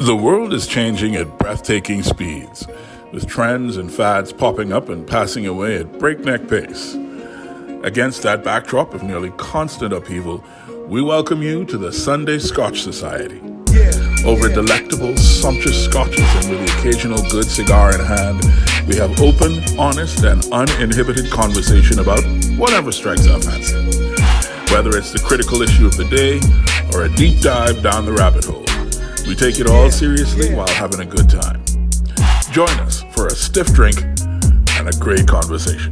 The world is changing at breathtaking speeds, with trends and fads popping up and passing away at breakneck pace. Against that backdrop of nearly constant upheaval, we welcome you to the Sunday Scotch Society. Over delectable, sumptuous scotches and with the occasional good cigar in hand, we have open, honest, and uninhibited conversation about whatever strikes our fancy. Whether it's the critical issue of the day or a deep dive down the rabbit hole, we take it all seriously while having a good time. Join us for a stiff drink and a great conversation.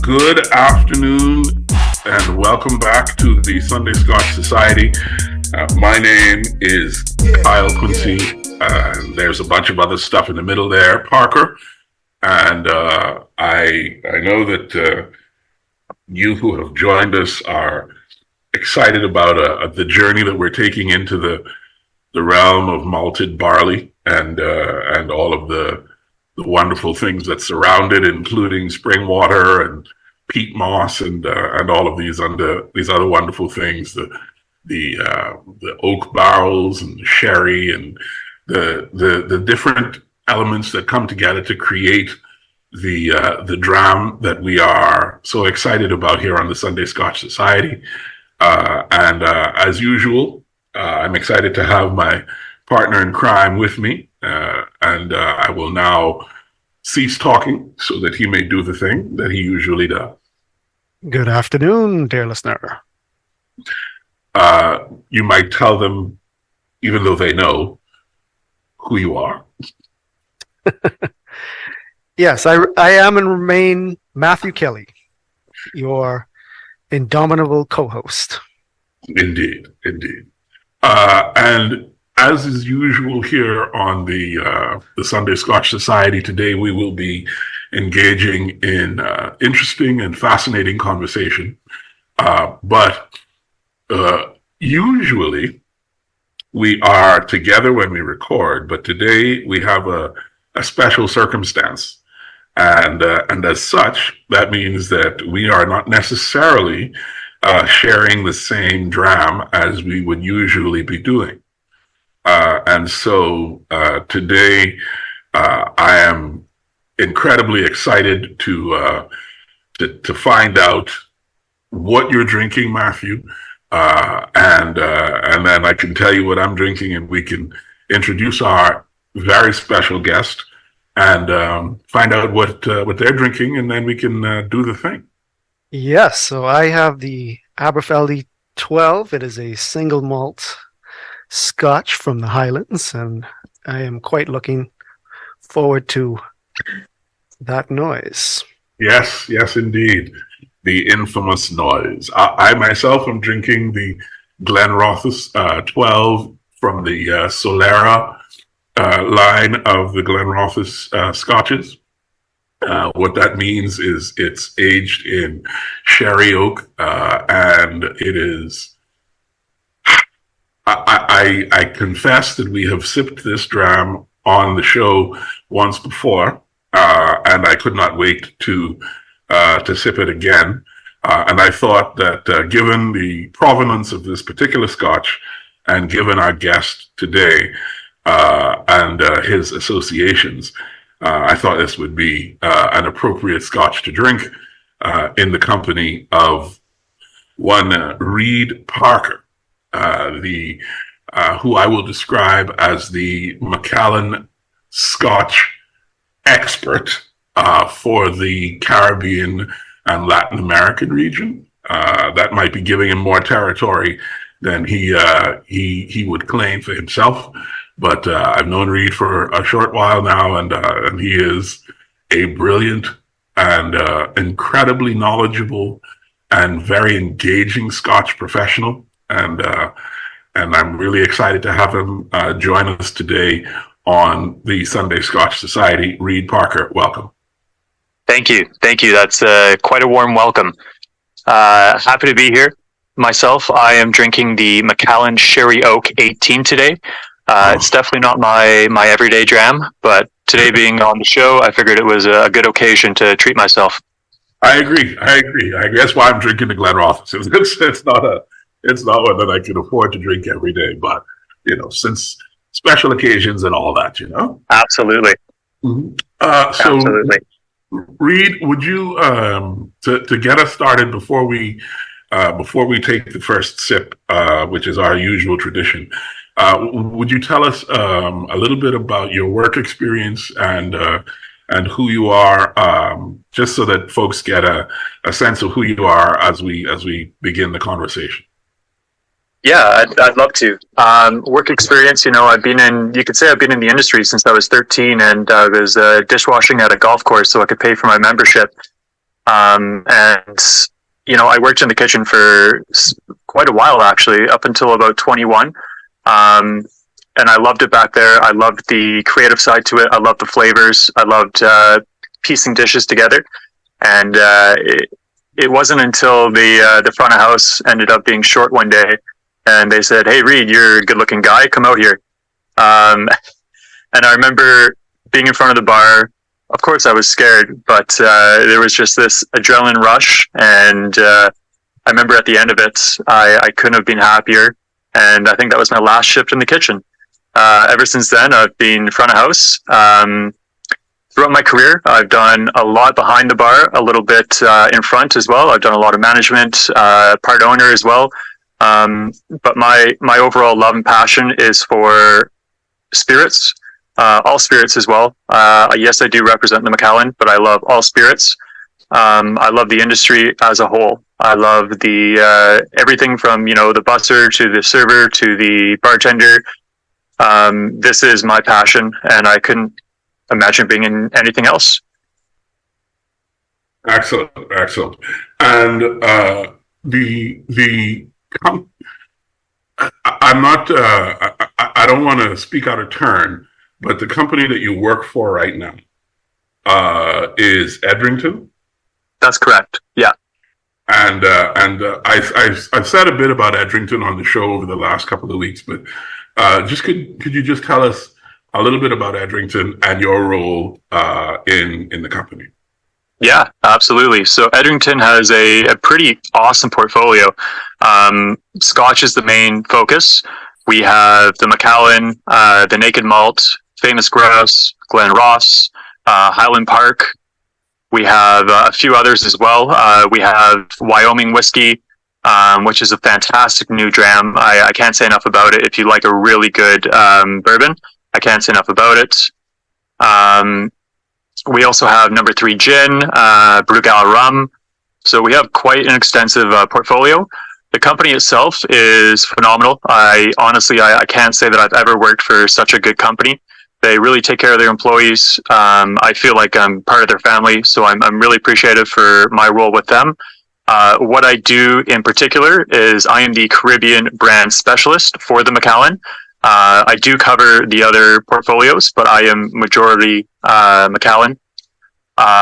Good afternoon and welcome back to the Sunday Scotch Society. My name is Kyle Quincy, and there's a bunch of other stuff in the middle there, Parker. And I know that you who have joined us are excited about the journey that we're taking into the realm of malted barley and all of the wonderful things that surround it, including spring water and peat moss and all of these other wonderful things. The oak barrels and the sherry and the different elements that come together to create the dram that we are so excited about here on the Sunday Scotch Society. And as usual, I'm excited to have my partner in crime with me, and I will now cease talking so that he may do the thing that he usually does. Good afternoon, dear listener. You might tell them, even though they know, who you are. Yes, I am and remain Matthew Kelly, your indomitable co-host. Indeed. And as is usual here on the Sunday Scotch Society, today we will be engaging in interesting and fascinating conversation. But usually we are together when we record, but today we have a special circumstance. And as such, that means that we are not necessarily sharing the same dram as we would usually be doing. And so today I am incredibly excited to find out what you're drinking, Matthew, and then I can tell you what I'm drinking, and we can introduce our very special guest and find out what they're drinking, and then we can do the thing. Yes, so I have the Aberfeldy 12. It is a single malt Scotch from the Highlands, and I am quite looking forward to that noise. Yes, indeed. The infamous noise. I myself am drinking the Glenrothes 12 from the Solera line of the Glenrothes scotches. What that means is it's aged in sherry oak, and it is. I confess that we have sipped this dram on the show once before, and I could not wait to sip it again. And I thought that given the provenance of this particular Scotch, and given our guest today and his associations, I thought this would be an appropriate Scotch to drink in the company of one Reid Parker, who I will describe as the Macallan Scotch expert for the Caribbean and Latin American region. That might be giving him more territory than he would claim for himself. But I've known Reid for a short while now, and he is a brilliant and incredibly knowledgeable and very engaging Scotch professional. And I'm really excited to have him join us today on the Sunday Scotch Society. Reid Parker, welcome. Thank you. That's quite a warm welcome. Happy to be here. Myself, I am drinking the Macallan Sherry Oak 18 today. It's definitely not my everyday dram, but today being on the show, I figured it was a good occasion to treat myself. I agree. That's why I'm drinking the Glenrothes. It's not one that I can afford to drink every day, but since special occasions and all that, Absolutely. Mm-hmm. Absolutely. Reed, would you to get us started before we take the first sip, which is our usual tradition, would you tell us a little bit about your work experience and who you are, just so that folks get a sense of who you are as we begin the conversation? Yeah, I'd love to. Work experience, you could say I've been in the industry since I was 13, and I was dishwashing at a golf course so I could pay for my membership. And, I worked in the kitchen for quite a while, actually, up until about 21. And I loved it back there. I loved the creative side to it. I loved the flavors. I loved piecing dishes together. And it wasn't until the front of house ended up being short one day, and they said, "Hey, Reed, you're a good-looking guy. Come out here." And I remember being in front of the bar. Of course, I was scared, but there was just this adrenaline rush. And I remember at the end of it, I couldn't have been happier. And I think that was my last shift in the kitchen. Ever since then, I've been front of house. Throughout my career, I've done a lot behind the bar, a little bit in front as well. I've done a lot of management, part owner as well. But my overall love and passion is for spirits, all spirits as well. Yes, I do represent the Macallan, but I love all spirits. I love the industry as a whole. I love the everything from the busser to the server to the bartender. This is my passion, and I couldn't imagine being in anything else. Excellent. And I'm not. I don't want to speak out of turn, but the company that you work for right now is Edrington. That's correct. Yeah. And I've said a bit about Edrington on the show over the last couple of weeks, but could you just tell us a little bit about Edrington and your role in the company? Yeah, absolutely. So Edrington has a pretty awesome portfolio. Scotch is the main focus. We have the Macallan, the Naked Malt, Famous Grouse, Glen Ross, Highland Park. We have a few others as well. We have Wyoming whiskey, which is a fantastic new dram. I can't say enough about it. If you like a really good bourbon, I can't say enough about it. We also have number 3 gin, Brugal rum. So we have quite an extensive portfolio. The company itself is phenomenal. I can't say that I've ever worked for such a good company. They really take care of their employees. I feel like I'm part of their family, so I'm really appreciative for my role with them. What I do in particular is I am the Caribbean brand specialist for the Macallan. I do cover the other portfolios, but I am majority Macallan.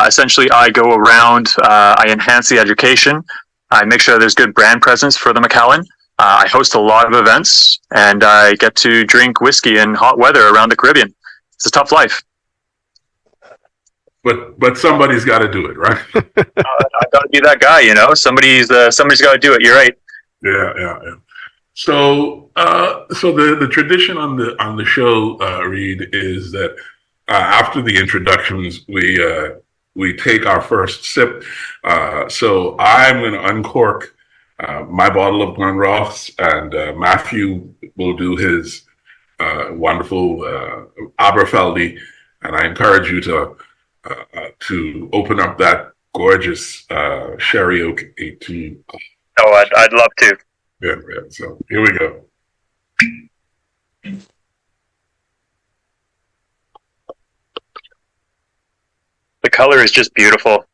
Essentially, I go around, I enhance the education. I make sure there's good brand presence for the Macallan. I host a lot of events, and I get to drink whiskey in hot weather around the Caribbean. It's a tough life. But somebody's got to do it, right? I've got to be that guy, Somebody's got to do it. You're right. Yeah. So the tradition on the show, Reed, is that after the introductions, we take our first sip. So I'm going to uncork my bottle of Glen Ross, and Matthew will do his wonderful Aberfeldy, and I encourage you to open up that gorgeous Sherry Oak 18. Oh, I'd love to. Yeah. So here we go. The color is just beautiful.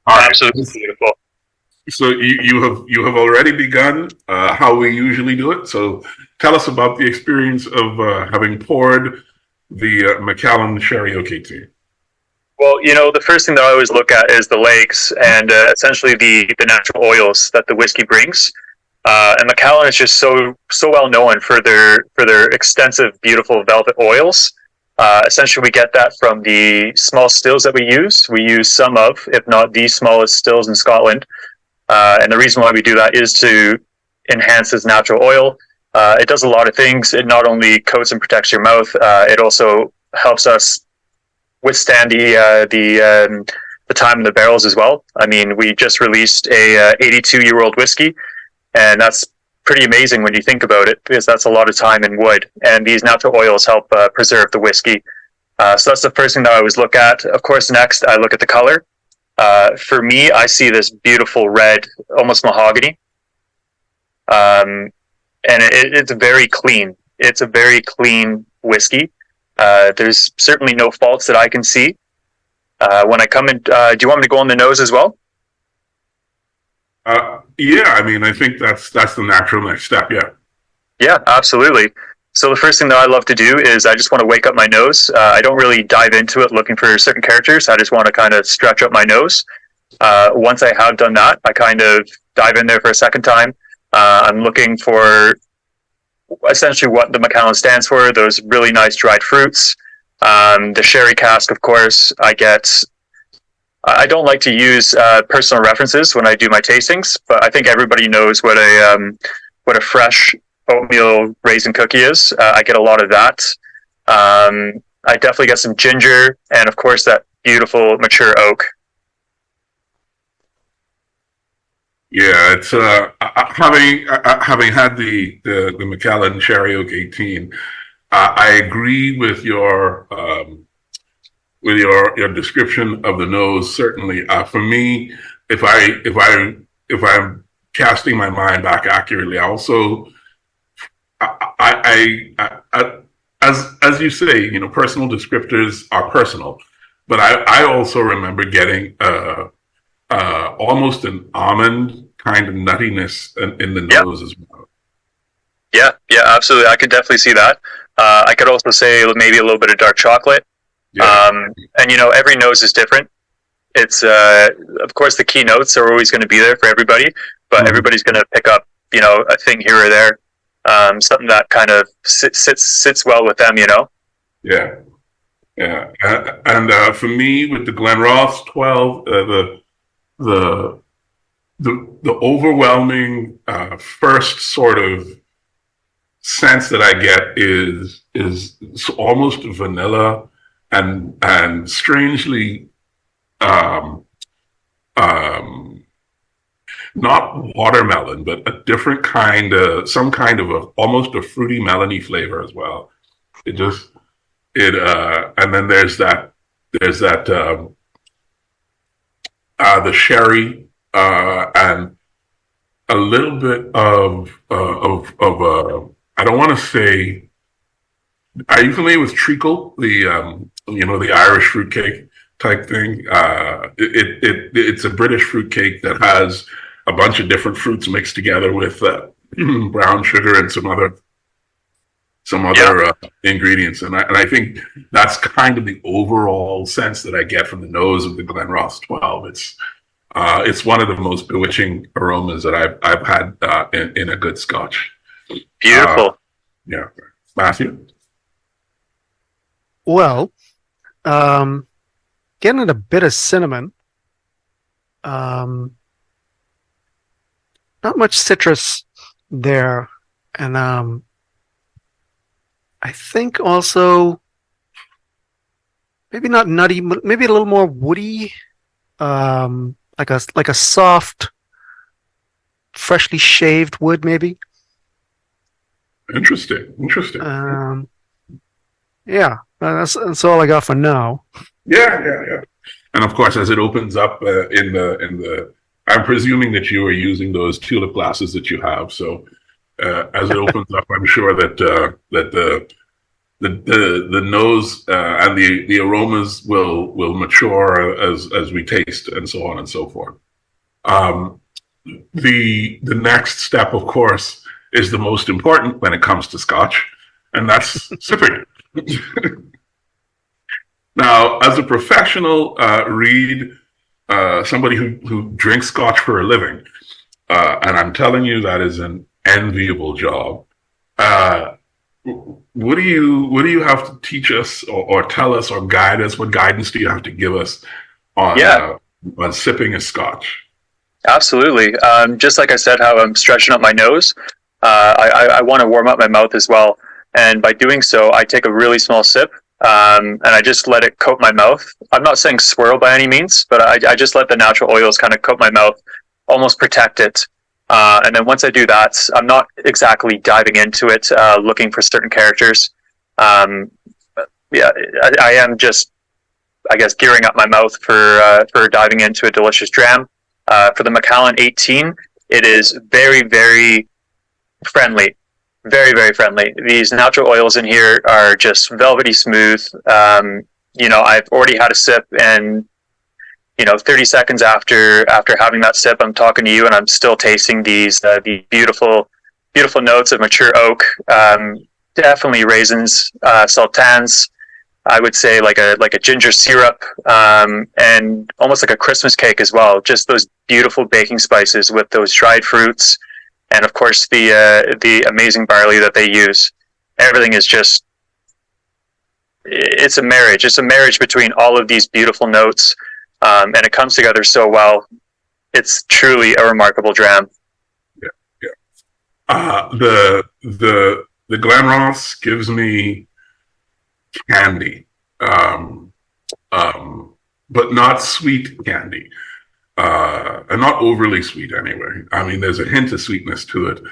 Absolutely beautiful. So you have already begun how we usually do it. So tell us about the experience of having poured the Macallan Sherry Oak 18. Well, the first thing that I always look at is the legs and essentially the natural oils that the whiskey brings. And Macallan is just so well known for their extensive, beautiful velvet oils. Essentially, we get that from the small stills that we use. We use some of, if not the smallest stills in Scotland. And the reason why we do that is to enhance this natural oil. It does a lot of things. It not only coats and protects your mouth, it also helps us withstand the time in the barrels as well. I mean, we just released a 82-year-old whiskey, and that's pretty amazing when you think about it, because that's a lot of time in wood. And these natural oils help preserve the whiskey. So that's the first thing that I always look at. Of course, next I look at the color. For me, I see this beautiful red, almost mahogany. And it's very clean. It's a very clean whiskey. There's certainly no faults that I can see. When I come in, do you want me to go on the nose as well? Yeah, I mean, I think that's the natural next step. Yeah. Yeah, absolutely. So the first thing that I love to do is I just want to wake up my nose. I don't really dive into it looking for certain characters. I just want to kind of stretch up my nose. Once I have done that, I kind of dive in there for a second time. I'm looking for essentially what the Macallan stands for, those really nice dried fruits. The sherry cask, of course, I don't like to use personal references when I do my tastings, but I think everybody knows what a fresh oatmeal raisin cookie is. I get a lot of that. I definitely get some ginger, and of course that beautiful mature oak. Yeah, it's having had the Macallan Cherry Oak 18. I agree with your description of the nose. Certainly, for me, if I'm casting my mind back accurately, I also as you say, you know, personal descriptors are personal, but I also remember getting almost an almond kind of nuttiness in the nose as well. Yeah, absolutely. I could definitely see that. I could also say maybe a little bit of dark chocolate. Yeah. And you know, every nose is different. It's of course the key notes are always going to be there for everybody, but everybody's going to pick up, you know, a thing here or there, something that kind of sits well with them, you know. Yeah. And for me, with the Glenrothes 12, the overwhelming first sort of sense that I get is almost vanilla and strangely not watermelon, but a different kind of some kind of almost a fruity melony flavor as well. And then there's that the sherry and a little bit of I don't want to say. Are you familiar with treacle? The Irish fruitcake type thing. It's a British fruitcake that has a bunch of different fruits mixed together with brown sugar and some other ingredients, and I think that's kind of the overall sense that I get from the nose of the Glenrothes 12. It's one of the most bewitching aromas that I've had in a good Scotch. Beautiful. Yeah, Matthew. Well, getting a bit of cinnamon. Not much citrus there, and I think also maybe not nutty, but maybe a little more woody, like a soft, freshly shaved wood, maybe. Interesting. Yeah, that's all I got for now. Yeah. And of course, as it opens up in the, I'm presuming that you are using those tulip glasses that you have. So as it opens up, I'm sure that the nose and the aromas will mature as we taste, and so on and so forth. The next step, of course, is the most important when it comes to Scotch, and that's sipping. Now, as a professional reed, somebody who drinks Scotch for a living, and I'm telling you that is an enviable job. What do you have to teach us, or tell us, or guide us? What guidance do you have to give us on sipping a Scotch? Absolutely. Just like I said, how I'm stretching up my nose. I want to warm up my mouth as well. And by doing so, I take a really small sip, and I just let it coat my mouth. I'm not saying swirl by any means, but I just let the natural oils kind of coat my mouth, almost protect it. And then once I do that, I'm not exactly diving into it, looking for certain characters. Yeah, I am just, I guess, gearing up my mouth for diving into a delicious dram. For the Macallan 18, it is very, very friendly. Very, very friendly. These natural oils in here are just velvety smooth. I've already had a sip, and 30 seconds after having that sip, I'm talking to you, and I'm still tasting these the beautiful, beautiful notes of mature oak. Definitely raisins, sultans. I would say like a ginger syrup, and almost like a Christmas cake as well. Just those beautiful baking spices with those dried fruits, and of course the amazing barley that they use. Everything is just, it's a marriage. It's a marriage between all of these beautiful notes, and it comes together so well. It's truly a remarkable dram. Yeah, yeah. The Glenross gives me candy, but not sweet candy, and not overly sweet anyway. I mean, there's a hint of sweetness to it,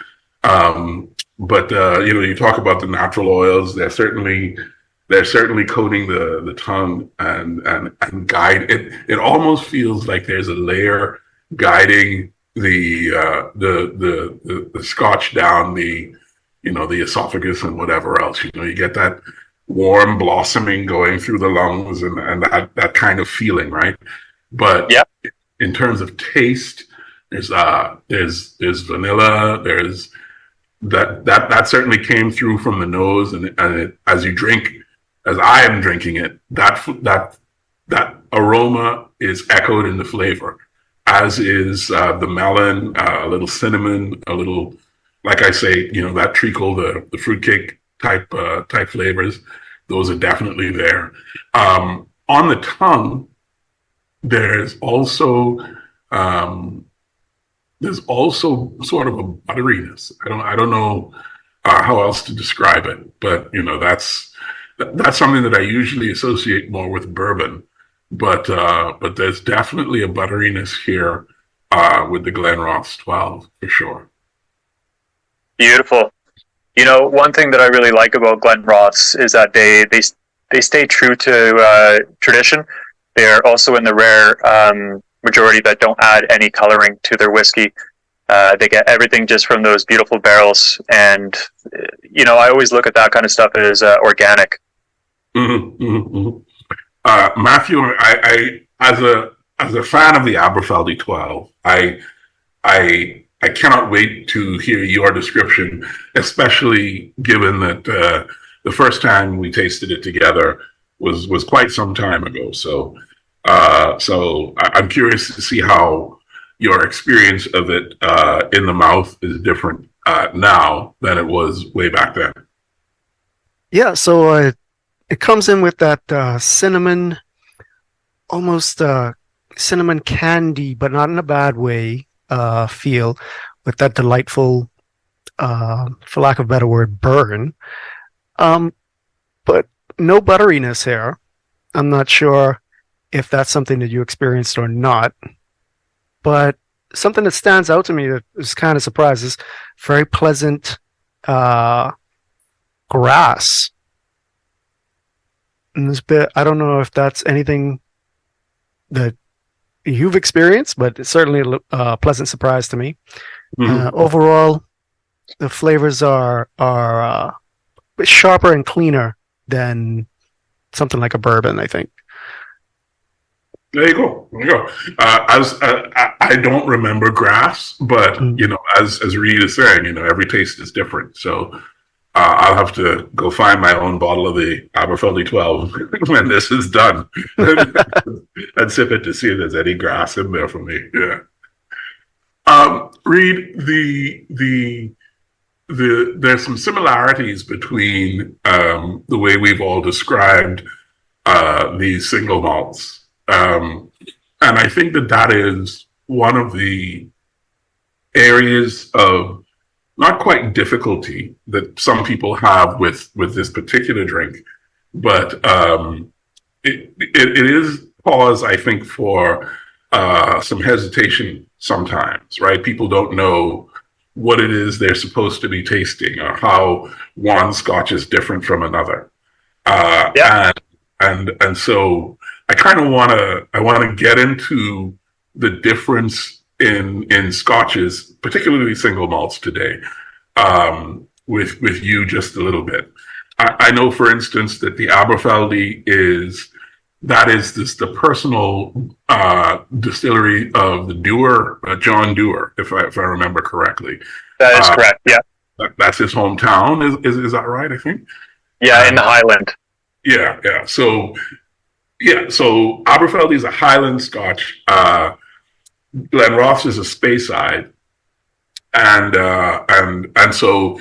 but you talk about the natural oils. They're certainly coating the tongue and guide it. It almost feels like there's a layer guiding the Scotch down the esophagus and whatever else. You get that warm blossoming going through the lungs and that kind of feeling, right? But yeah, in terms of taste, there's vanilla. There's that certainly came through from the nose, and as you drink, as I am drinking it, that aroma is echoed in the flavor, as is the melon, a little cinnamon, a little, like I say, that treacle, the fruitcake type flavors. Those are definitely there. On the tongue, there's also sort of a butteriness. I don't know how else to describe it, but that's something that I usually associate more with bourbon. But there's definitely a butteriness here with the Glenross 12 for sure. Beautiful. One thing that I really like about Glenross is that they stay true to tradition. They're also in the rare majority that don't add any coloring to their whiskey. They get everything just from those beautiful barrels, and I always look at that kind of stuff as organic. Mm-hmm, mm-hmm. Matthew, I as a fan of the Aberfeldy 12, I cannot wait to hear your description, especially given that the first time we tasted it together was quite some time ago. So I'm curious to see how your experience of it in the mouth is different now than it was way back then. Yeah, so it comes in with that cinnamon, almost cinnamon candy, but not in a bad way, feel, with that delightful, for lack of a better word, burn. But no butteriness here. I'm not sure if that's something that you experienced or not. But something that stands out to me that is kind of surprises, very pleasant grass. And this bit, I don't know if that's anything that you've experienced, but it's certainly a pleasant surprise to me. Mm-hmm. Overall, the flavors are a bit sharper and cleaner than something like a bourbon, I think. There you go. I don't remember grass, but as Reed is saying, every taste is different. So I'll have to go find my own bottle of the Aberfeldy 12 when this is done and sip it to see if there's any grass in there for me. Yeah. Reed, there's some similarities between the way we've all described these single malts. And I think that is one of the areas of not quite difficulty that some people have with this particular drink, but it is cause, I think, for some hesitation sometimes, right? People don't know what it is they're supposed to be tasting or how one Scotch is different from another. Yeah. And so I want to get into the difference in Scotches, particularly single malts today, with you just a little bit. I know, for instance, that the Aberfeldy is the personal distillery of the Dewar, John Dewar, if I remember correctly. That is correct. Yeah. That's his hometown. Is that right? I think. Yeah, in the Highland. Yeah, yeah. So Aberfeldy is a Highland Scotch. Glenrothes is a Speyside, and so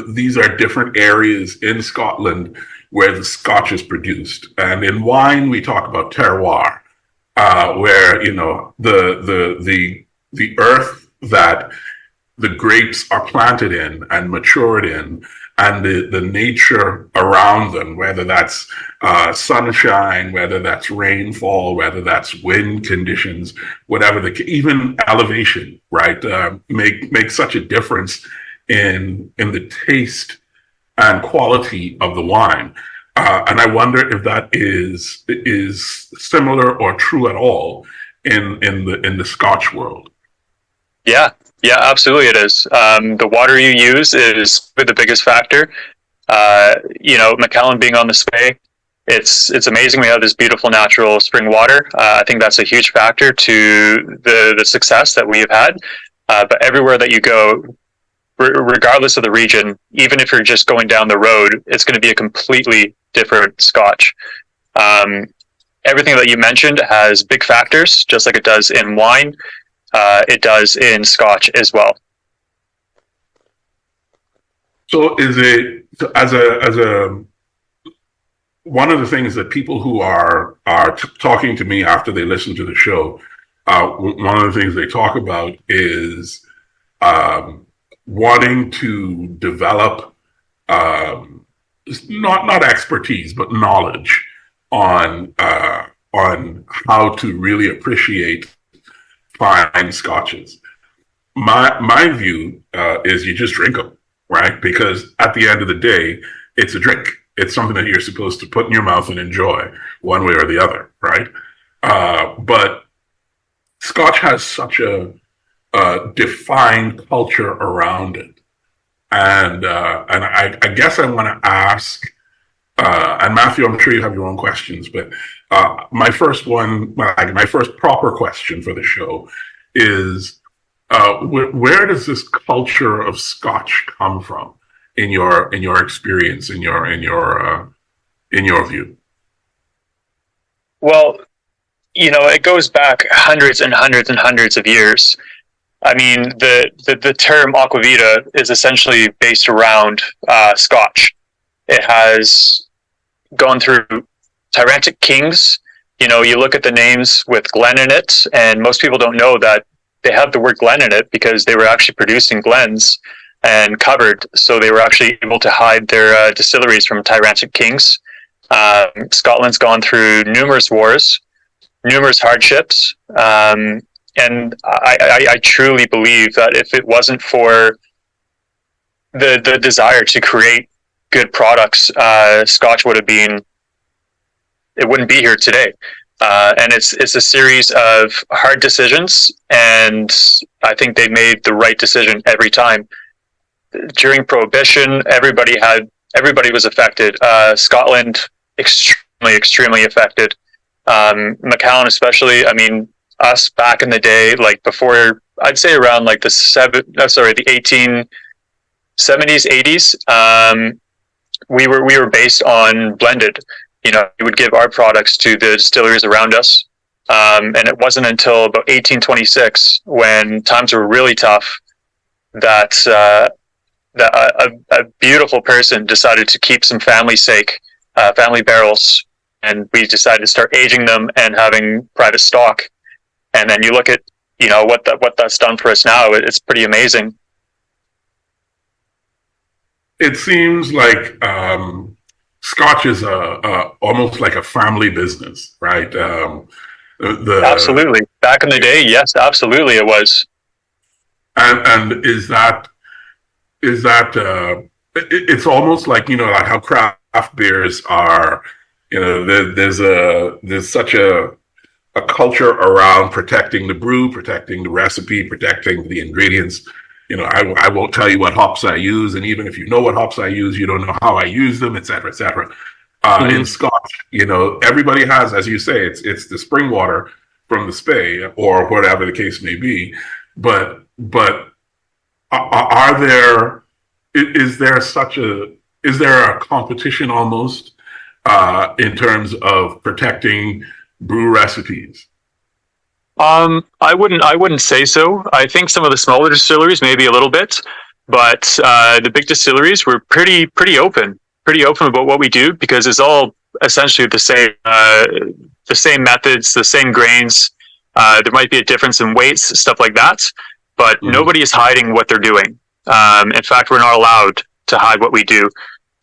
these are different areas in Scotland where the Scotch is produced. And in wine, we talk about terroir, where the earth that the grapes are planted in and matured in, and the nature around them, whether that's sunshine, whether that's rainfall, whether that's wind conditions, whatever even elevation, right, make such a difference in the taste and quality of the wine. And I wonder if that is similar or true at all in the Scotch world. Yeah, yeah, absolutely it is. The water you use is the biggest factor. Macallan being on the Spey, it's amazing we have this beautiful natural spring water. I think that's a huge factor to the success that we have had. But everywhere that you go, regardless of the region, even if you're just going down the road, it's going to be a completely different Scotch. Everything that you mentioned has big factors, just like it does in wine. It does in Scotch as well. So is it as a one of the things that people who are talking to me after they listen to the show, one of the things they talk about is wanting to develop not expertise but knowledge on how to really appreciate fine scotches. My view is you just drink them, right? Because at the end of the day, it's a drink. It's something that you're supposed to put in your mouth and enjoy one way or the other, right? But Scotch has such a defined culture around it, and I guess I want to ask. And Matthew, I'm sure you have your own questions, but my first proper question for the show is, where does this culture of Scotch come from in your experience, in your view? Well, it goes back hundreds and hundreds and hundreds of years. I mean, the term aquavita is essentially based around Scotch. It has gone through tyrantic kings. You look at the names with Glen in it, and most people don't know that they have the word Glen in it because they were actually producing Glens and covered, so they were actually able to hide their distilleries from tyrantic kings. Scotland's gone through numerous wars, numerous hardships, and I truly believe that if it wasn't for the desire to create good products, Scotch wouldn't be here today. And it's a series of hard decisions, and I think they made the right decision every time. During Prohibition, everybody was affected. Scotland, extremely affected. Macallan especially. I mean, us back in the day, like before, I'd say around like the 1870s, 80s. We were based on blended. We would give our products to the distilleries around us. And it wasn't until about 1826, when times were really tough, that a beautiful person decided to keep some family barrels, and we decided to start aging them and having private stock. And then you look at what that's done for us now. It's pretty amazing. it seems like Scotch is almost like a family business, right? The Absolutely. Back in the day, yes, absolutely, it was. and is that it's almost like, like how craft beers are. There's such a culture around protecting the brew, protecting the recipe, protecting the ingredients. I won't tell you what hops I use, and even if you know what hops I use, you don't know how I use them, et cetera, et cetera. In Mm-hmm. Scotch, everybody has, as you say, it's the spring water from the spey or whatever the case may be. But are there is there a competition almost in terms of protecting brew recipes? I wouldn't say so. I think some of the smaller distilleries maybe a little bit, but the big distilleries were pretty open about what we do because it's all essentially the same methods, the same grains. There might be a difference in weights, stuff like that, but Mm-hmm. nobody is hiding what they're doing. In fact, we're not allowed to hide what we do.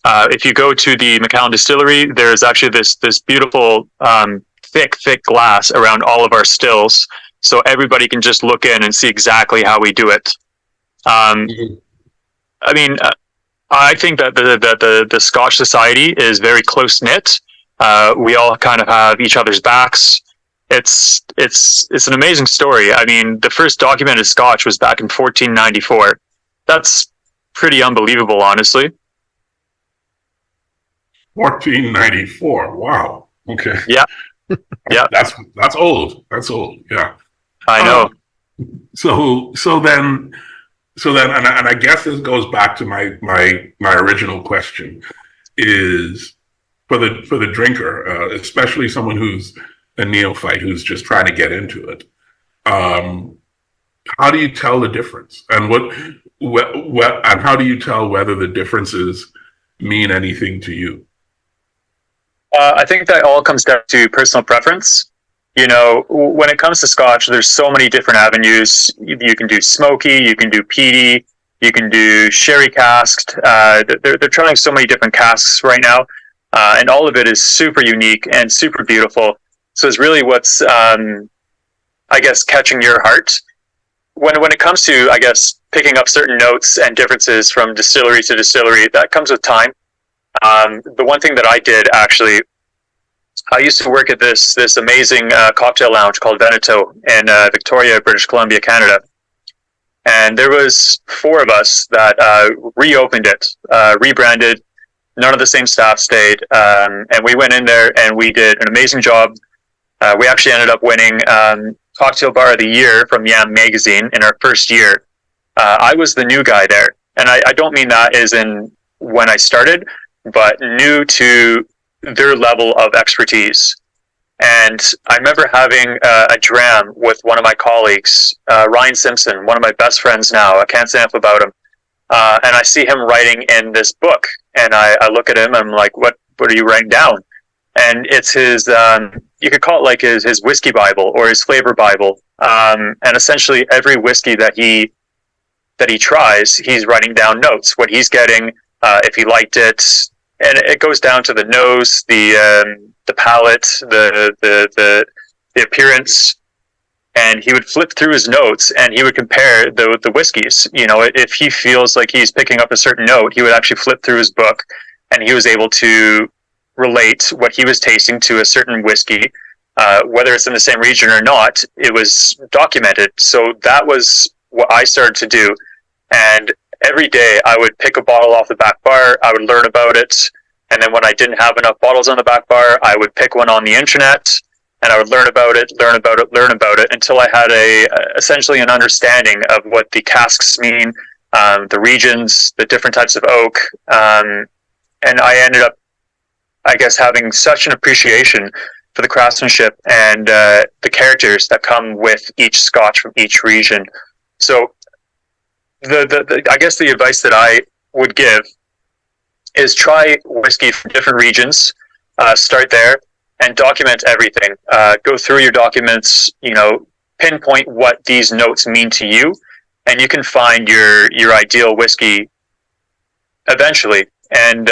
If you go to the Macallan Distillery, there's actually this beautiful thick glass around all of our stills, so everybody can just look in and see exactly how we do it. Um, Mm-hmm. I mean, I think that the Scotch Society is very close knit. We all kind of have each other's backs. It's an amazing story. I mean, the first documented Scotch was back in 1494. That's pretty unbelievable, honestly. 1494. Wow. Okay. Yeah, yeah, That's old. That's old. Yeah. I know. Um, so then, and I guess this goes back to my original question is for the drinker, especially someone who's a neophyte who's just trying to get into it. Um, how do you tell the difference, and and how do you tell whether the differences mean anything to you? I think that all comes down to personal preference. You know, when it comes to Scotch, there's so many different avenues. You can do smoky, you can do peaty, you can do sherry casked. They're trying so many different casks right now, and all of it is super unique and super beautiful. So it's really what's, I guess, catching your heart. When it comes to, I guess, picking up certain notes and differences from distillery to distillery, that comes with time. The one thing that I did actually, I used to work at this amazing cocktail lounge called Veneto in Victoria, British Columbia, Canada, and there was four of us that reopened it, rebranded. None of the same staff stayed, and we went in there and we did an amazing job. We actually ended up winning Cocktail Bar of the Year from Yam Magazine in our first year. I was the new guy there, and I don't mean that as in when I started, but new to their level of expertise. And I remember having a dram with one of my colleagues, Ryan Simpson, one of my best friends now. I can't say enough about him. And I see him writing in this book, and I look at him. And I'm like, "What are you writing down?" And it's his. You could call it like his whiskey Bible or his flavor Bible. And essentially, every whiskey that he tries, he's writing down notes, what he's getting, if he liked it, and it goes down to the nose, the palate, the appearance, and he would flip through his notes and he would compare the whiskeys. You know, if he feels like he's picking up a certain note, he would actually flip through his book, and he was able to relate what he was tasting to a certain whiskey, whether it's in the same region or not. It was documented. So that was what I started to do, and every day I would pick a bottle off the back bar. I would learn about it. And then when I didn't have enough bottles on the back bar, I would pick one on the internet and I would learn about it until I had essentially an understanding of what the casks mean, the regions, the different types of oak. And I ended up, I guess, having such an appreciation for the craftsmanship and the characters that come with each Scotch from each region. So I guess the advice that I would give is try whiskey from different regions, start there, and document everything. Go through your documents, pinpoint what these notes mean to you, and you can find your ideal whiskey eventually. And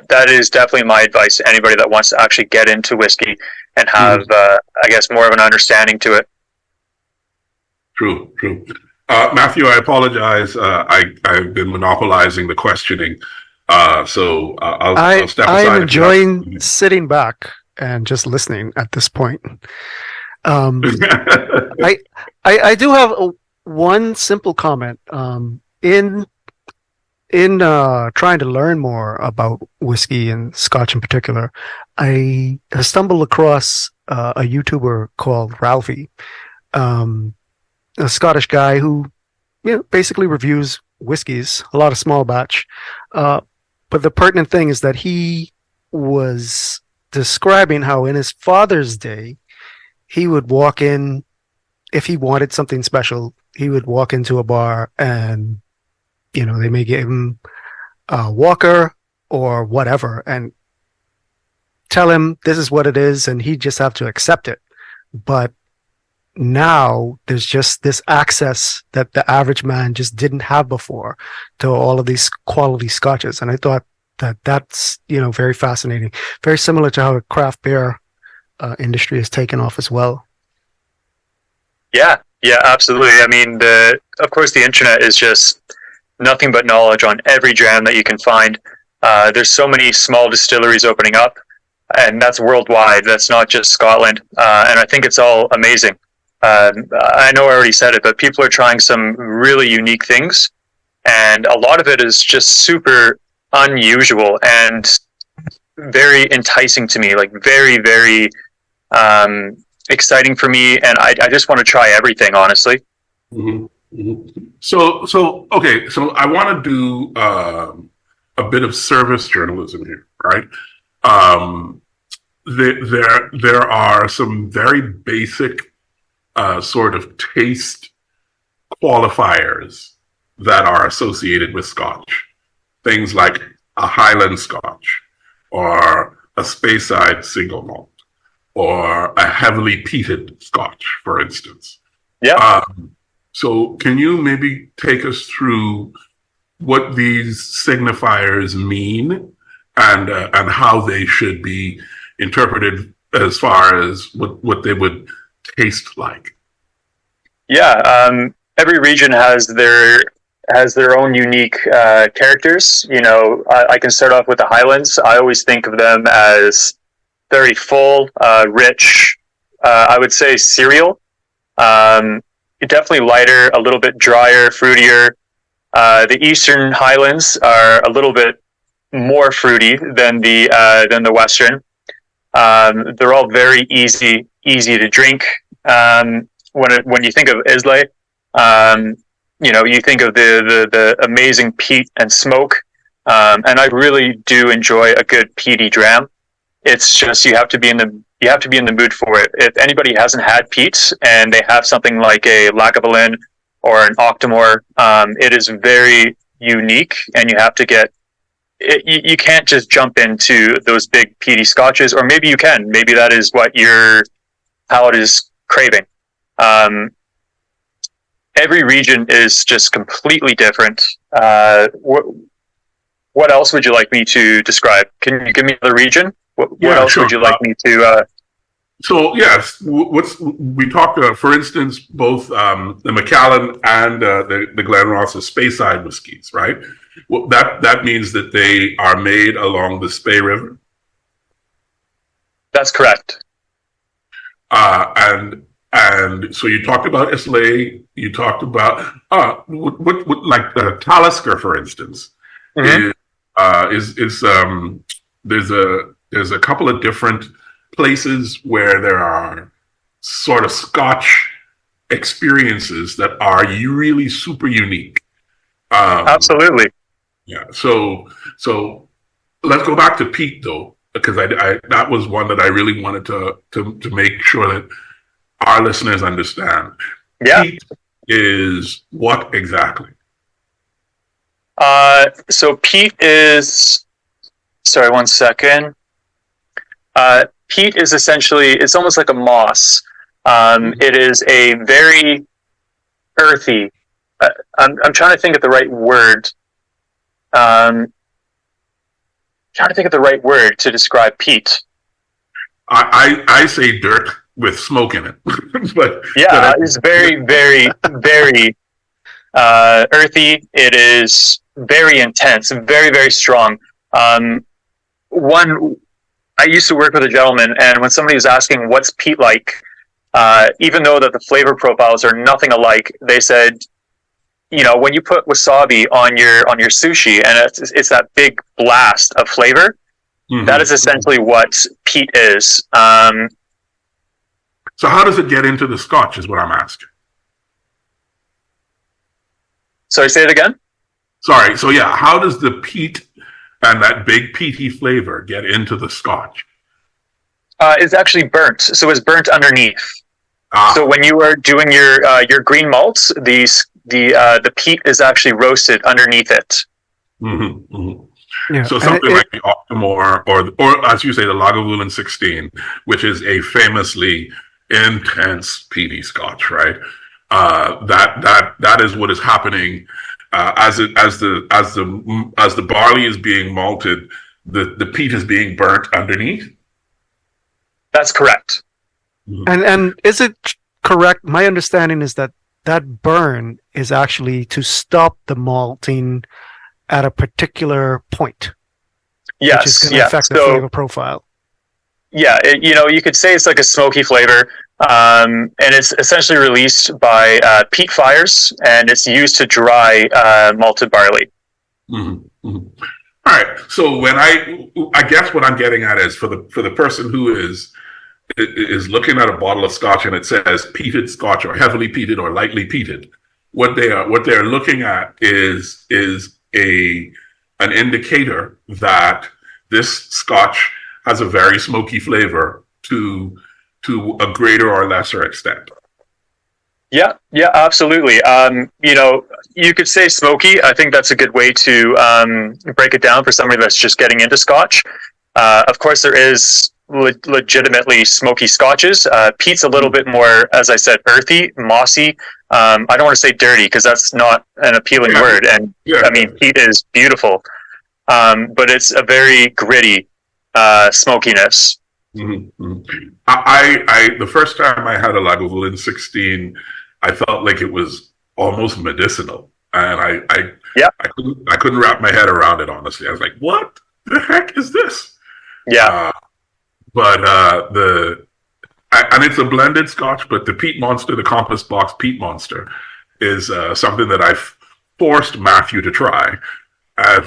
that is definitely my advice to anybody that wants to actually get into whiskey and have, I guess, more of an understanding to it. True. Matthew, I apologize. I've been monopolizing the questioning. So I'll step aside. I'm enjoying sitting back and just listening at this point. I do have one simple comment. In trying to learn more about whiskey and Scotch in particular, I stumbled across a YouTuber called Ralphie, a Scottish guy who, basically reviews whiskeys, a lot of small batch. But the pertinent thing is that he was describing how in his father's day, he would walk in, if he wanted something special, he would walk into a bar and, they may give him a Walker or whatever and tell him this is what it is, and he'd just have to accept it. But now there's just this access that the average man just didn't have before to all of these quality scotches. And I thought that's, very fascinating. Very similar to how the craft beer industry has taken off as well. Yeah, absolutely. I mean, of course, the internet is just nothing but knowledge on every dram that you can find. There's so many small distilleries opening up, and that's worldwide. That's not just Scotland. And I think it's all amazing. I know I already said it, but people are trying some really unique things, and a lot of it is just super unusual and very enticing to me, like very, very exciting for me, and I just want to try everything, honestly. Mm-hmm. Mm-hmm. So okay, so I want to do a bit of service journalism here, right? There are some very basic sort of taste qualifiers that are associated with Scotch. Things like a Highland Scotch, or a Speyside single malt, or a heavily peated Scotch, for instance. Yeah. So can you maybe take us through what these signifiers mean and how they should be interpreted as far as what they would taste like? Yeah. Every region has their own unique characters. I can start off with the Highlands. I always think of them as very full, rich. I would say cereal. Definitely lighter, a little bit drier, fruitier. The Eastern Highlands are a little bit more fruity than the Western. They're all very easy to drink. When you think of Islay, you think of the amazing peat and smoke, and I really do enjoy a good peaty dram. It's just you have to be in the mood for it. If anybody hasn't had peat and they have something like a Lagavulin or an Octomore, it is very unique, and you have to get it. You can't just jump into those big peaty scotches, or maybe you can. Maybe that is what your palate is craving. Every region is just completely different. What else would you like me to describe? Can you give me the region? What else would you like me to? So yes, we talked for instance, both the Macallan and the Glenrothes Speyside whiskies, right? Well, that means that they are made along the Spey River. That's correct. And so you talked about Islay. You talked about what like the Talisker, for instance, Mm-hmm. There's a couple of different places where there are sort of Scotch experiences that are really super unique. Absolutely. Yeah. So let's go back to peat though, because I that was one that I really wanted to make sure that our listeners understand. Yeah. Peat is what exactly? So peat is. Sorry, 1 second. Peat is essentially, it's almost like a moss. It is a very earthy. I'm trying to think of the right word. Trying to think of the right word to describe peat. I say dirt with smoke in it, but It's very, very, very earthy. It is very intense and very, very strong. One, I used to work with a gentleman, and when somebody was asking what's peat like, even though that the flavor profiles are nothing alike, they said, when you put wasabi on your sushi and it's that big blast of flavor, that is essentially what peat is. So how does it get into the Scotch is what I'm asking. Sorry, say it again? Sorry. So yeah, how does the peat and that big peaty flavor get into the Scotch? It's actually burnt. So it's burnt underneath. So when you are doing your green malts, the peat is actually roasted underneath it. Yeah. So something like the Octomore or as you say, the Lagavulin 16, which is a famously intense peaty Scotch, right? That is what is happening as the barley is being malted, the peat is being burnt underneath. That's correct. And is it correct? My understanding is that burn is actually to stop the malting at a particular point. Yes, which is going to affect the flavor profile. Yeah, you could say it's like a smoky flavor, and it's essentially released by peat fires, and it's used to dry malted barley. All right. So when I guess what I'm getting at is for the person who is looking at a bottle of Scotch and it says peated Scotch or heavily peated or lightly peated, what they're looking at is an indicator that this Scotch has a very smoky flavor to a greater or lesser extent. Yeah, absolutely. You could say smoky. I think that's a good way to break it down for somebody that's just getting into Scotch. Of course, there is legitimately smoky Scotches. Peat's a little bit more, as I said, earthy, mossy. I don't want to say dirty because that's not an appealing word. And I mean, peat is beautiful, but it's a very gritty smokiness. I the first time I had a Lagavulin 16, I felt like it was almost medicinal, and I couldn't wrap my head around it. Honestly, I was like, "What the heck is this?" Yeah, and it's a blended Scotch, but the Peat Monster, the Compass Box Peat Monster, is something that I've forced Matthew to try. And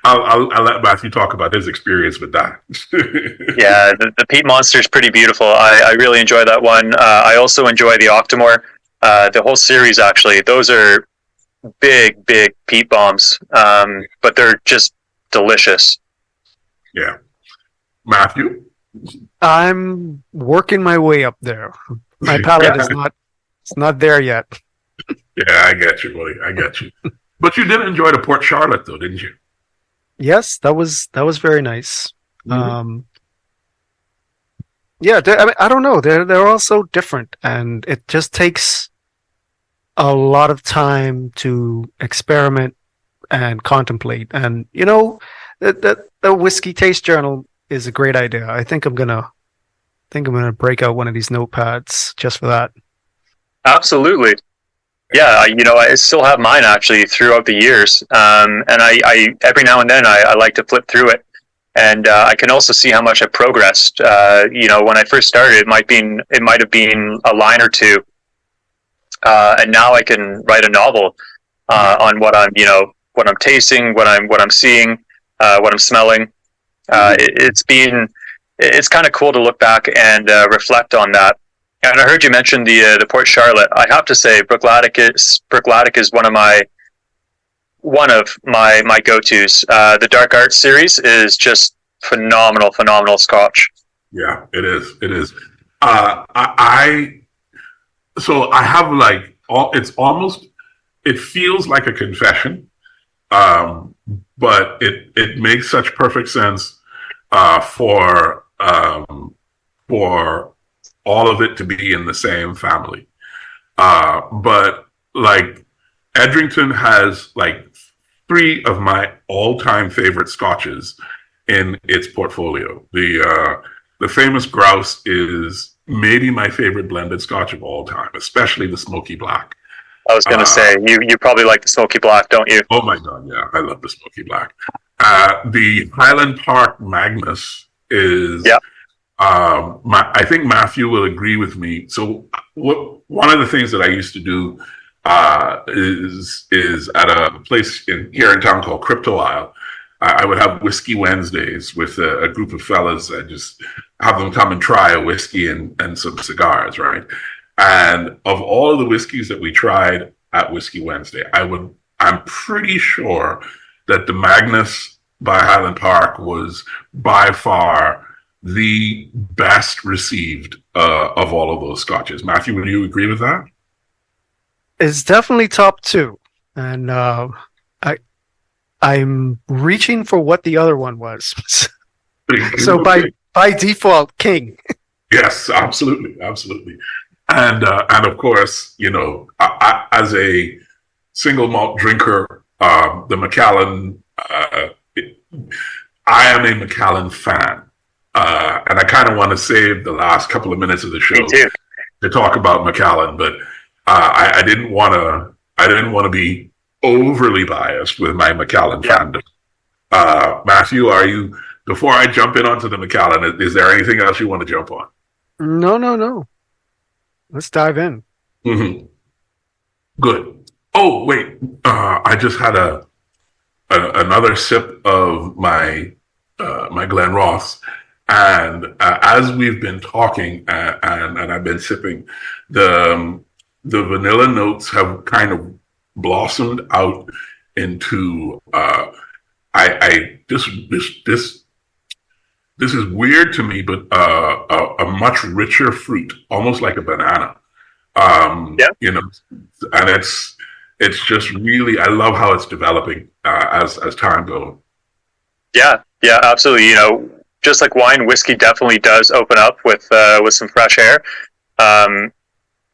I'll let Matthew talk about his experience with that. Yeah, the Peat Monster is pretty beautiful. I really enjoy that one. I also enjoy the Octomore. The whole series, actually. Those are big peat bombs, but they're just delicious. Yeah. Matthew? I'm working my way up there. My palate is not there yet. Yeah, I get you, buddy. I get you. But you did enjoy the Port Charlotte, though, didn't you? Yes, that was very nice. Yeah, I don't know. They're all so different, and it just takes a lot of time to experiment and contemplate. And the whiskey taste journal is a great idea. I think I'm gonna break out one of these notepads just for that. Absolutely. Yeah, I still have mine actually throughout the years, and I every now and then I like to flip through it, and I can also see how much I progressed. When I first started, it might have been a line or two, and now I can write a novel on what I'm tasting, what I'm seeing, what I'm smelling. It's kind of cool to look back and reflect on that. And I heard you mention the Port Charlotte. I have to say, Brookladdick is one of my go-tos. The Dark Arts series is just phenomenal Scotch. Yeah, it is. It is. So I have it feels like a confession, but it makes such perfect sense for all of it to be in the same family. But like Edrington has like three of my all-time favorite scotches in its portfolio. The famous Grouse is maybe my favorite blended scotch of all time, especially the Smoky Black. I was going to say, you probably like the Smoky Black, don't you? Oh my God, yeah, I love the Smoky Black. The Highland Park Magnus is, yeah. I think Matthew will agree with me. So one of the things that I used to do is at a place here in town called Crypto Isle. I would have whiskey Wednesdays with a group of fellas and just have them come and try a whiskey and some cigars, right? And of all of the whiskeys that we tried at Whiskey Wednesday, I'm pretty sure that the Magnus by Highland Park was by far the best received of all of those scotches. Matthew, would you agree with that? It's definitely top two, and I'm reaching for what the other one was. So by default, King. Yes, absolutely, absolutely. And of course, you know, I, as a single malt drinker, the Macallan, I am a Macallan fan, and I kind of want to save the last couple of minutes of the show to talk about Macallan, but I didn't want to be overly biased with my Macallan fandom. Matthew, before I jump in onto the Macallan, is there anything else you want to jump on? No. Let's dive in. Mm-hmm. Good. Oh, wait. I just had another sip of my Glen Ross, and as we've been talking and I've been sipping, the vanilla notes have kind of blossomed out into this is weird to me, but a much richer fruit, almost like a banana. You know, and it's just really, I love how it's developing as time goes. Yeah, absolutely. You know, just like wine, whiskey definitely does open up with some fresh air.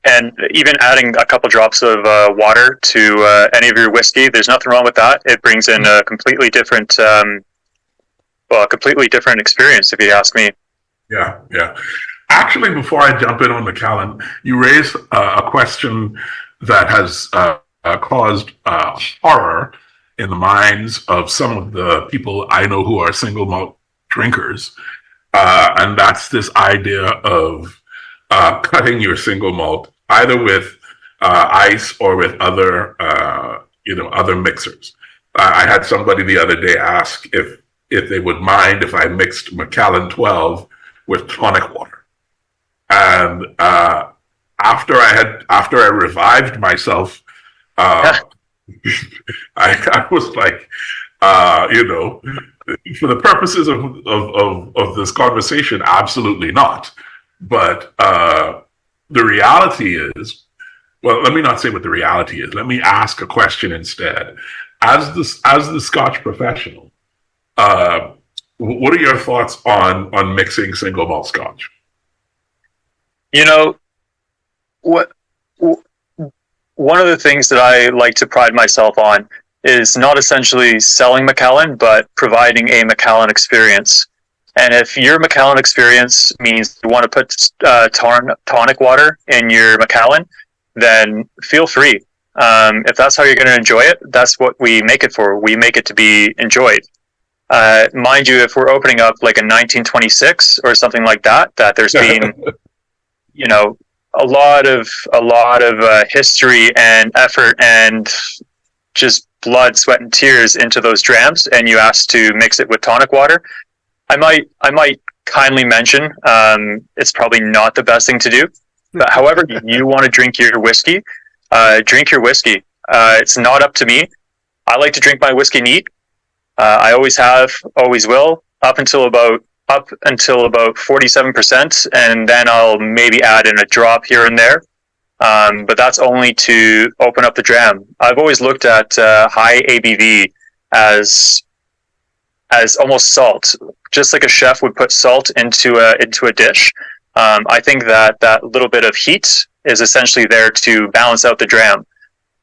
And even adding a couple drops of water to any of your whiskey, there's nothing wrong with that. It brings in a completely different experience, if you ask me. Yeah. Actually, before I jump in on Macallan, you raised a question that has caused horror in the minds of some of the people I know who are single malt drinkers, and that's this idea of cutting your single malt either with ice or with other mixers. I had somebody the other day ask if they would mind if I mixed Macallan 12 with tonic water, and after I revived myself, I was like, for the purposes of this conversation, absolutely not. But the reality is, well, let me not say what the reality is. Let me ask a question instead. As the Scotch professional, what are your thoughts on mixing single malt Scotch? You know, one of the things that I like to pride myself on is not essentially selling Macallan, but providing a Macallan experience. And if your Macallan experience means you want to put tonic water in your Macallan, then feel free. If that's how you're going to enjoy it, that's what we make it for. We make it to be enjoyed. Mind you, if we're opening up like a 1926 or something like that there's been, a lot of history and effort and just blood, sweat, and tears into those drams, and you ask to mix it with tonic water, I might kindly mention it's probably not the best thing to do. But however you want to drink your whiskey, drink your whiskey. It's not up to me. I like to drink my whiskey neat. I always have, always will, up until about 47%, and then I'll maybe add in a drop here and there. But that's only to open up the dram. I've always looked at high ABV as almost salt, just like a chef would put salt into a dish. I think that little bit of heat is essentially there to balance out the dram.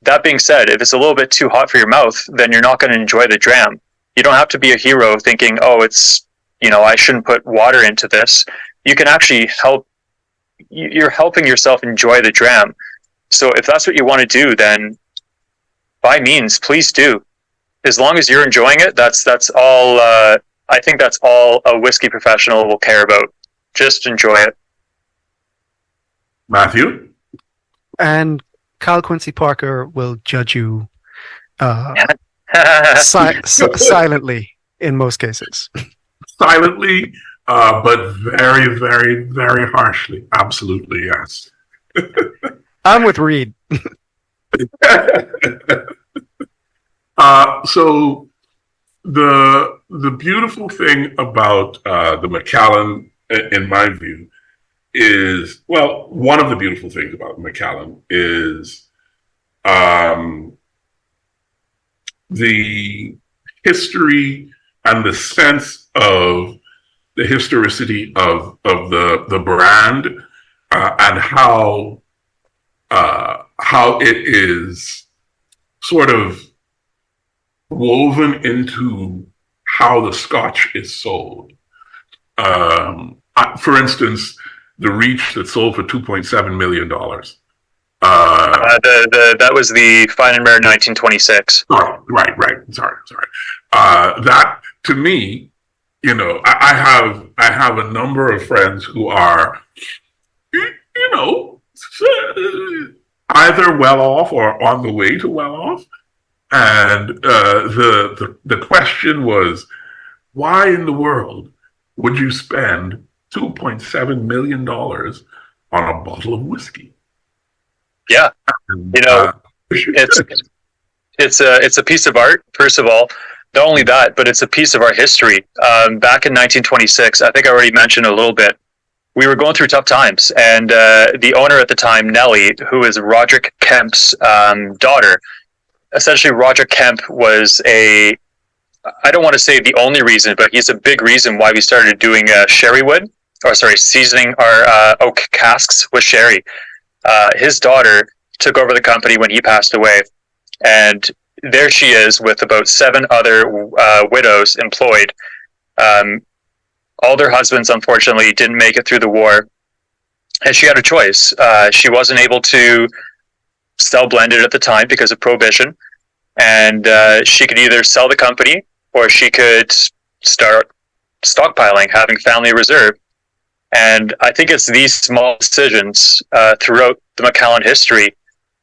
That being said, if it's a little bit too hot for your mouth, then you're not going to enjoy the dram. You don't have to be a hero thinking, oh, I shouldn't put water into this. You can actually you're helping yourself enjoy the dram. So if that's what you want to do, then by means, please do. As long as you're enjoying it, that's all. I think that's all a whiskey professional will care about. Just enjoy it. Matthew? And Kyle Quincy Parker will judge you silently in most cases. Silently, but very, very, very harshly. Absolutely, yes. I'm with Reed. So the beautiful thing about the Macallan, in my view, is, well, one of the beautiful things about Macallan is the history and the sense of the historicity of the brand, and how it is sort of woven into how the Scotch is sold. For instance, the Reach that sold for $2.7 million. That was the Fine and Rare 1926. Right. Sorry. That, to me, I have a number of friends who are, either well off or on the way to well off. And the question was, why in the world would you spend $2.7 million on a bottle of whiskey? Yeah, it's a piece of art. First of all, not only that, but it's a piece of our history. Back in 1926, I think I already mentioned a little bit. We were going through tough times, and the owner at the time, Nellie, who is Roderick Kemp's daughter. Essentially, Roger Kemp was I don't want to say the only reason, but he's a big reason why we started doing seasoning our oak casks with sherry. His daughter took over the company when he passed away, and there she is with about 7 other widows employed. All their husbands, unfortunately, didn't make it through the war, and she had a choice. She wasn't able to sell blended at the time because of prohibition, and she could either sell the company or she could start stockpiling, having family reserve. And I think it's these small decisions throughout the Macallan history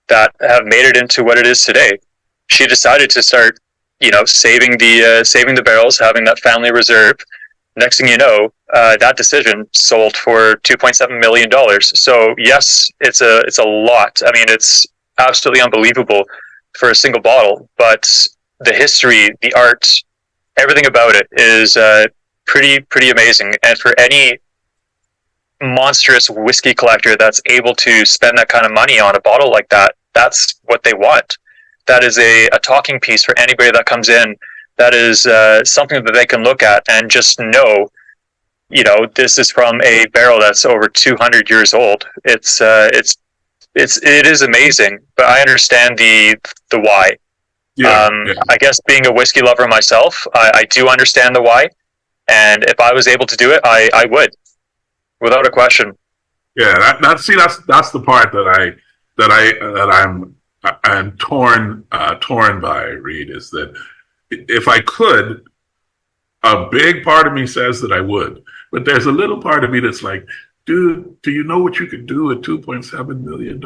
that have made it into what it is today. She decided to start, saving the barrels, having that family reserve. Next thing you know, that decision sold for $2.7 million. So yes, it's a lot. I mean, it's absolutely unbelievable for a single bottle, but the history, the art, everything about it is pretty amazing. And for any monstrous whiskey collector that's able to spend that kind of money on a bottle like that, that's what they want. That is a talking piece for anybody that comes in. That is something that they can look at and just know, this is from a barrel that's over 200 years old. It is amazing, but I understand the why. Yeah. I guess being a whiskey lover myself, I do understand the why, and if I was able to do it, I would, without a question. Yeah, that's the part that I'm torn by, Reed, is that if I could, a big part of me says that I would, but there's a little part of me that's like, dude, do you know what you could do with $2.7 million?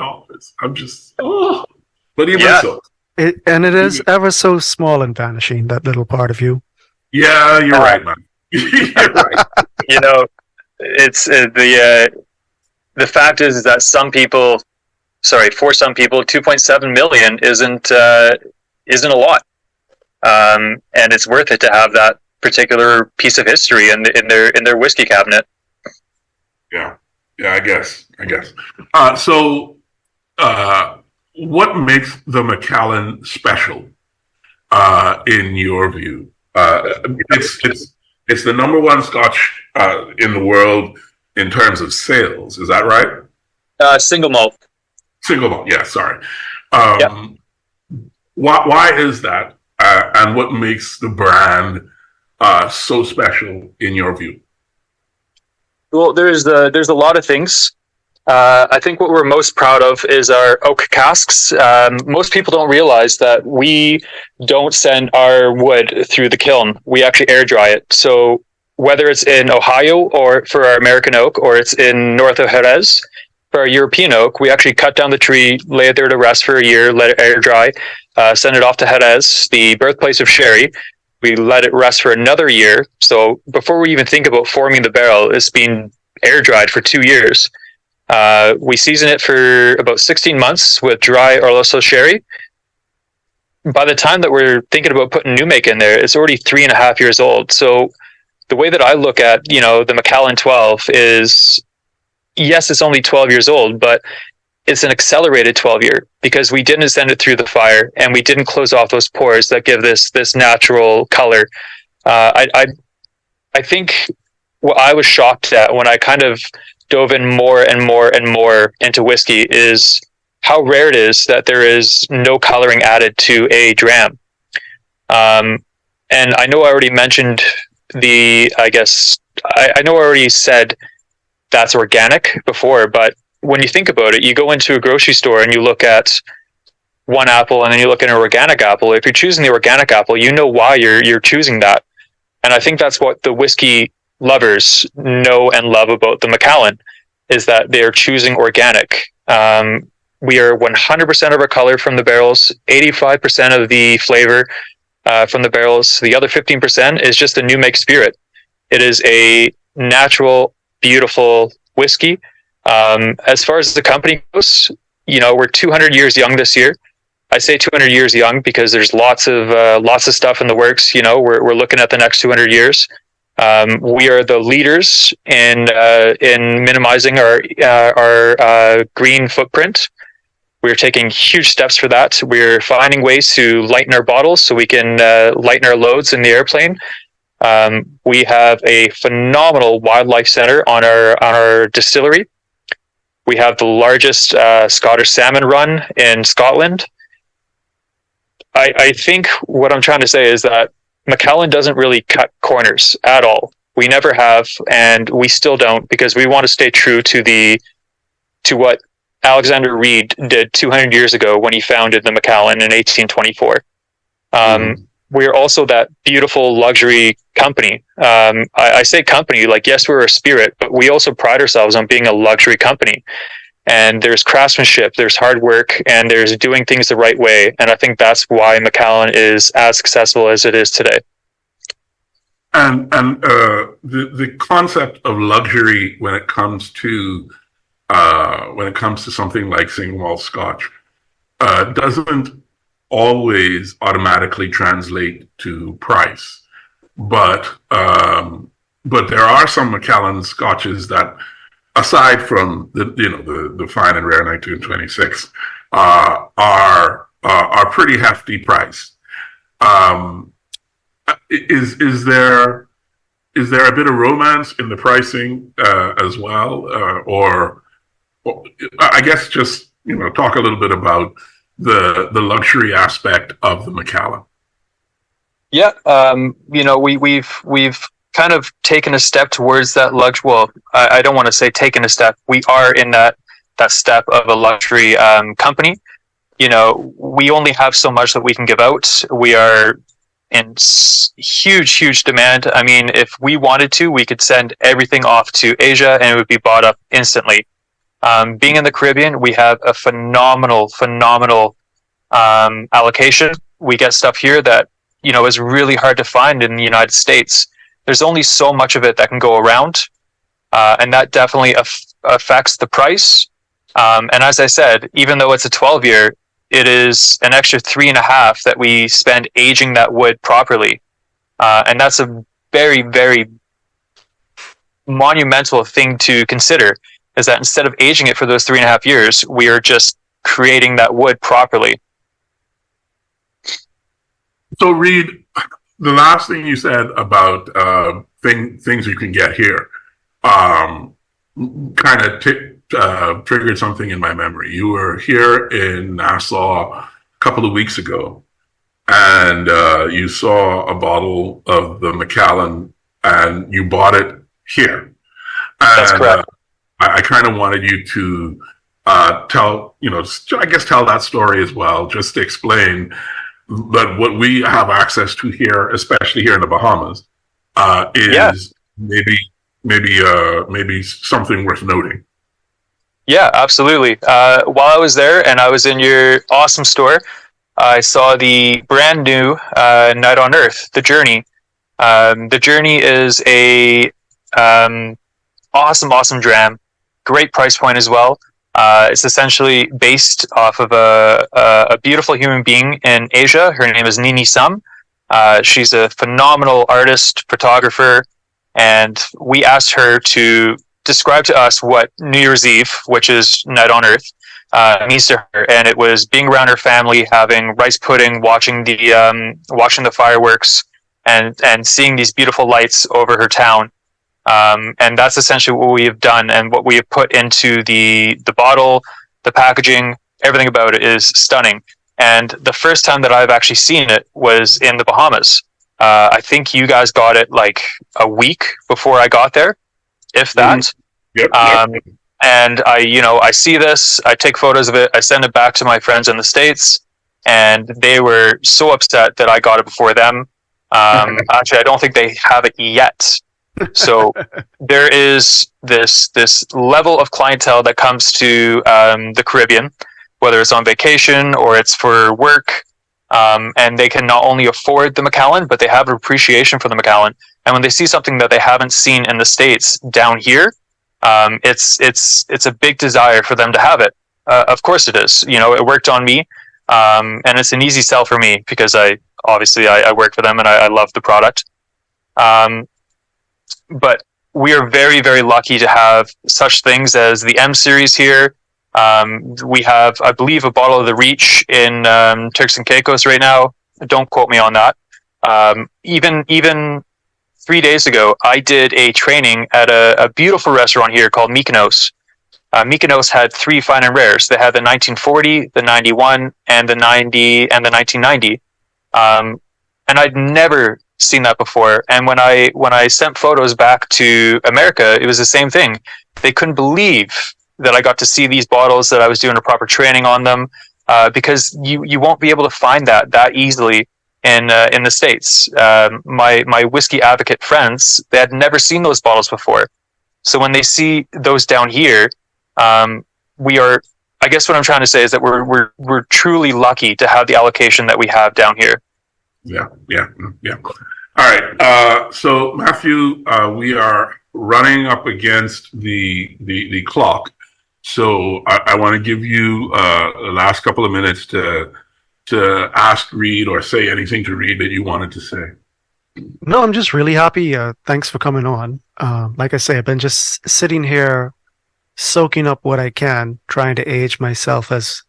I'm just, but even so. It is ever so small and vanishing, that little part of you. Yeah, you're right, man. You're right. It's the fact is that for some people, 2.7 million isn't a lot, and it's worth it to have that particular piece of history in their whiskey cabinet. Yeah, I guess. So, what makes the Macallan special, in your view? It's the number one Scotch in the world in terms of sales. Is that right? Single malt. Single malt. Yeah. Sorry. Yeah. Why is that? And what makes the brand so special in your view? Well, there's a lot of things. I think what we're most proud of is our oak casks. Most people don't realize that we don't send our wood through the kiln. We actually air dry it. So whether it's in Ohio or for our American oak, or it's in north of Jerez, for our European oak, we actually cut down the tree, lay it there to rest for a year, let it air dry, send it off to Jerez, the birthplace of sherry. We let it rest for another year. So before we even think about forming the barrel, it's been air dried for 2 years. We season it for about 16 months with dry Oloroso sherry. By the time that we're thinking about putting new make in there, it's already 3.5 years old. So the way that I look at, the Macallan 12 is, yes, it's only 12 years old, but it's an accelerated 12-year because we didn't send it through the fire and we didn't close off those pores that give this natural color. I think what I was shocked at when I kind of dove in more and more and more into whiskey is how rare it is that there is no coloring added to a dram. And I know I already mentioned I know I already said that's organic before, but when you think about it, you go into a grocery store and you look at one apple and then you look at an organic apple. If you're choosing the organic apple, you know why you're choosing that. And I think that's what the whiskey lovers know and love about the Macallan, is that they're choosing organic. We are 100% of our color from the barrels, 85% of the flavor from the barrels. The other 15% is just a new make spirit. It is a natural, beautiful whiskey. As far as the company goes, we're 200 years young this year. I say 200 years young because there's lots of stuff in the works. We're looking at the next 200 years. We are the leaders in minimizing our green footprint. We're taking huge steps for that. We're finding ways to lighten our bottles so we can lighten our loads in the airplane. We have a phenomenal wildlife center on our distillery. We have the largest Scottish salmon run in Scotland. I think what I'm trying to say is that Macallan doesn't really cut corners at all. We never have, and we still don't, because we want to stay true to what Alexander Reed did 200 years ago when he founded the Macallan in 1824. We're also that beautiful luxury company. I say company, like, yes, we're a spirit, but we also pride ourselves on being a luxury company. And there's craftsmanship, there's hard work, and there's doing things the right way. And I think that's why Macallan is as successful as it is today. And the concept of luxury when it comes to something like single malt Scotch doesn't always automatically translate to price, but there are some Macallan Scotches that, aside from the fine and rare 1926, are pretty hefty price. Is there a bit of romance in the pricing as well, or I guess just talk a little bit about the luxury aspect of the Macallan? Yeah, we've kind of taken a step towards that luxury. Well, I don't want to say taken a step. We are in that step of a luxury company. We only have so much that we can give out. We are in huge demand. I mean, if we wanted to, we could send everything off to Asia and it would be bought up instantly. Being in the Caribbean, we have a phenomenal allocation. We get stuff here that is really hard to find in the United States. There's only so much of it that can go around, and that definitely affects the price. And as I said, even though it's a 12-year, it is an extra 3.5 that we spend aging that wood properly, and that's a very, very monumental thing to consider. Is that instead of aging it for those 3.5 years, we are just creating that wood properly. So, Reed, the last thing you said about things you can get here kind of triggered something in my memory. You were here in Nassau a couple of weeks ago, and you saw a bottle of the Macallan, and you bought it here. That's And correct. I kind of wanted you to tell, I guess tell that story as well, just to explain that what we have access to here, especially here in the Bahamas, Yeah. is maybe something worth noting. Yeah, absolutely. While I was there and I was in your awesome store, I saw the brand new Night on Earth, The Journey. The Journey is a awesome dram, great price point as well. It's essentially based off of a beautiful human being in Asia. Her name is Nini Sum. She's a phenomenal artist, photographer, and we asked her to describe to us what New Year's Eve, which is Night on Earth, means to her. And it was being around her family, having rice pudding, watching the fireworks, and seeing these beautiful lights over her town. And that's essentially what we have done, and what we have put into the bottle, the packaging, everything about it is stunning. And the first time that I've actually seen it was in the Bahamas. I think you guys got it like a week before I got there, if that. Yep. And I see this, I take photos of it, I send it back to my friends in the States, and they were so upset that I got it before them. Actually, I don't think they have it yet. So there is this level of clientele that comes to the Caribbean, whether it's on vacation or it's for work, and they can not only afford the Macallan, but they have an appreciation for the Macallan. And when they see something that they haven't seen in the States down here, it's a big desire for them to have it. Of course it is. It worked on me, and it's an easy sell for me because I work for them and I love the product. But we are very, very lucky to have such things as the M series here. We have, I believe, a bottle of the Reach in Turks and Caicos right now. Don't quote me on that. Even 3 days ago, I did a training at a beautiful restaurant here called Mykonos. Mykonos had 3 fine and rares. They had the 1940, the 91, and the 90, and the 1990. And I'd never seen that before. And when I sent photos back to America, it was the same thing. They couldn't believe that I got to see these bottles, that I was doing a proper training on them, because you won't be able to find that easily in the States. My whiskey advocate friends, they had never seen those bottles before. So when they see those down here, we are. I guess what I'm trying to say is that we're truly lucky to have the allocation that we have down here. Yeah. All right. So Matthew, we are running up against the clock. So I want to give you the last couple of minutes to ask Reed or say anything to Reed that you wanted to say. No, I'm just really happy. Thanks for coming on. Like I say, I've been just sitting here soaking up what I can, trying to age myself as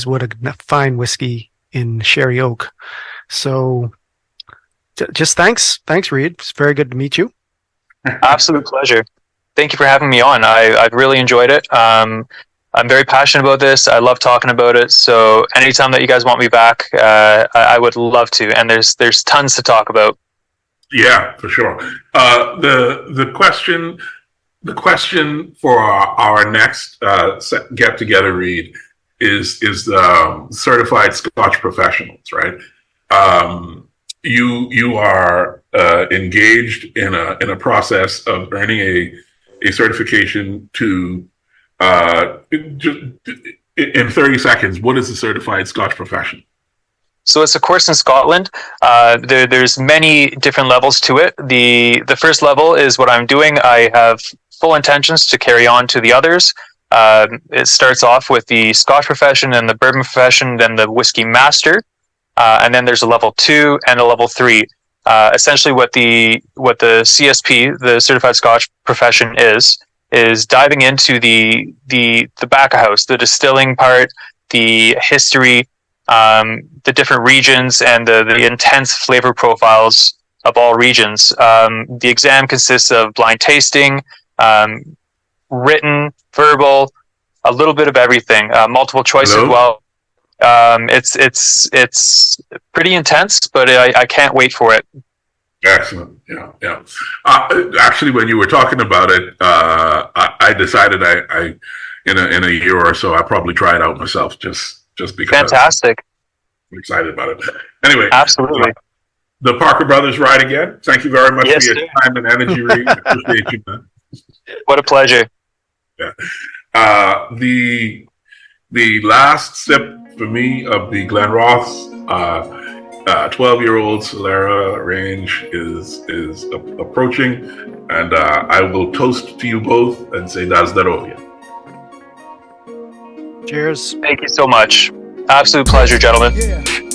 what a fine whiskey in Sherry Oak. So just thanks, Reed. It's very good to meet you. Absolute pleasure. Thank you for having me on. I've really enjoyed it. I'm very passionate about this. I love talking about it. So anytime that you guys want me back, I would love to. And there's tons to talk about. Yeah, for sure. The question for our next get together, Reed, is the certified Scotch professionals, right? You are engaged in a process of earning a certification to in 30 seconds. What is a certified Scotch professional? So it's a course in Scotland. There's many different levels to it. The first level is what I'm doing. I have full intentions to carry on to the others. It starts off with the Scotch profession and the bourbon profession, then the whiskey master, and then there's a level 2 and a level 3. Essentially, what the CSP, the Certified Scotch profession, is diving into the back of house, the distilling part, the history, the different regions, and the intense flavor profiles of all regions. The exam consists of blind tasting, written, verbal, a little bit of everything, multiple choice as well. It's pretty intense, but I can't wait for it. Excellent. Yeah, yeah. Actually, when you were talking about it, I decided I in a year or so I'll probably try it out myself just because Fantastic. I'm excited about it. Anyway, Absolutely. The Parker Brothers ride again. Thank you very much Yes, for your sir. time and energy. Really appreciate you, man. What a pleasure. Yeah. The last sip for me of the Glenrothes 12-year-old Solera range is approaching, and I will toast to you both and say that's Darovia. Cheers. Thank you so much. Absolute pleasure, gentlemen. Yeah.